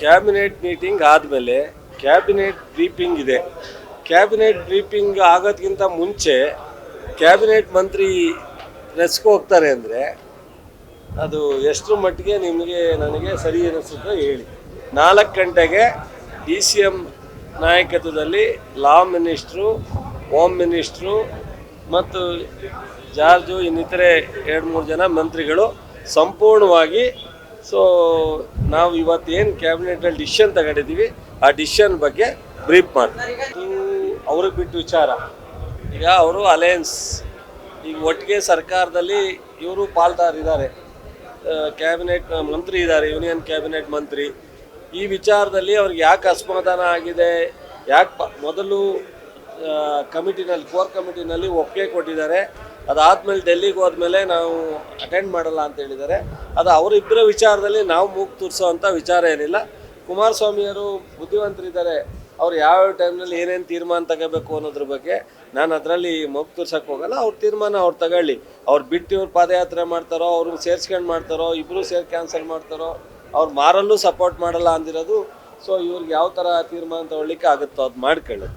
Cabinet meeting ಆದಮೇಲೆ cabinet briefing ಇದೆ. Cabinet briefing ಆಗೋದಕ್ಕಿಂತ ಮುಂಚೆ ಕ್ಯಾಬಿನೆಟ್ ಮಂತ್ರಿ ರೆಸ್ಗೆ ಹೋಗ್ತಾರೆ ಅಂದರೆ ಅದು ಎಷ್ಟು ಮಟ್ಟಿಗೆ ನಿಮಗೆ ನನಗೆ ಸರಿ ಅನಿಸುತ್ತೋ ಹೇಳಿ. 4 ಗಂಟೆಗೆ DCM ನಾಯಕತ್ವದಲ್ಲಿ ಲಾ ಮಿನಿಸ್ಟ್ರು, ಹೋಮ್ ಮಿನಿಸ್ಟ್ರು ಮತ್ತು ಜಾರ್ಜು ಇನ್ನಿತರೆ 2-3 ಜನ ಮಂತ್ರಿಗಳು ಸಂಪೂರ್ಣವಾಗಿ ನಾವು ಇವತ್ತೇನು ಕ್ಯಾಬಿನೆಟಲ್ಲಿ ಡಿಸಿಷನ್ ತಗೊಂಡಿದ್ದೀವಿ ಆ ಡಿಸಿಷನ್ ಬಗ್ಗೆ ಬ್ರೀಫ್ ಮಾಡ್ತೀವಿ. ಇದು ಅವ್ರಿಗೆ ಬಿಟ್ಟು ವಿಚಾರ. ಈಗ ಅವರು ಅಲಯನ್ಸ್ ಈಗ ಒಟ್ಟಿಗೆ ಸರ್ಕಾರದಲ್ಲಿ ಇವರು ಪಾಲ್ದಾರಿದ್ದಾರೆ, ಕ್ಯಾಬಿನೆಟ್ ಮಂತ್ರಿ ಇದ್ದಾರೆ, ಯೂನಿಯನ್ ಕ್ಯಾಬಿನೆಟ್ ಮಂತ್ರಿ. ಈ ವಿಚಾರದಲ್ಲಿ ಅವ್ರಿಗೆ ಯಾಕೆ ಅಸಮಾಧಾನ ಆಗಿದೆ, ಯಾಕೆ ಮೊದಲು ಕಮಿಟಿನಲ್ಲಿ ಕೋರ್ ಕಮಿಟಿನಲ್ಲಿ ಒಪ್ಪಿಗೆ ಕೊಟ್ಟಿದ್ದಾರೆ, ಅದಾದಮೇಲೆ ಡೆಲ್ಲಿಗೆ ಹೋದ್ಮೇಲೆ ನಾವು ಅಟೆಂಡ್ ಮಾಡಲ್ಲ ಅಂತ ಹೇಳಿದ್ದಾರೆ. ಅದು ಅವರಿಬ್ಬರ ವಿಚಾರದಲ್ಲಿ ನಾವು ಮೂಗು ತೂರಿಸೋವಂಥ ವಿಚಾರ ಏನಿಲ್ಲ. ಕುಮಾರಸ್ವಾಮಿಯವರು ಬುದ್ಧಿವಂತರಿದ್ದಾರೆ, ಅವ್ರು ಯಾವ ಟೈಮ್ನಲ್ಲಿ ಏನೇನು ತೀರ್ಮಾನ ತಗೋಬೇಕು ಅನ್ನೋದ್ರ ಬಗ್ಗೆ ನಾನು ಅದರಲ್ಲಿ ಮೂಗು ತೂರ್ಸೋಕ್ಕೆ ಹೋಗಲ್ಲ. ಅವ್ರ ತೀರ್ಮಾನ ಅವ್ರು ತಗೊಳ್ಳಿ. ಅವ್ರು ಬಿಟ್ಟು ಇವ್ರು ಪಾದಯಾತ್ರೆ ಮಾಡ್ತಾರೋ, ಅವ್ರಿಗೆ ಸೇರ್ಸ್ಕೊಂಡು ಮಾಡ್ತಾರೋ, ಇಬ್ಬರು ಸೇರಿ ಕ್ಯಾನ್ಸಲ್ ಮಾಡ್ತಾರೋ, ಅವ್ರು ಮಾರಲ್ಲೂ ಸಪೋರ್ಟ್ ಮಾಡಲ್ಲ ಅಂದಿರೋದು. ಇವ್ರಿಗೆ ಯಾವ ಥರ ತೀರ್ಮಾನ ತಗೊಳ್ಳಿಕ್ಕೆ ಆಗುತ್ತೋ ಅದು ಮಾಡ್ಕೊಳ್ಳಿ.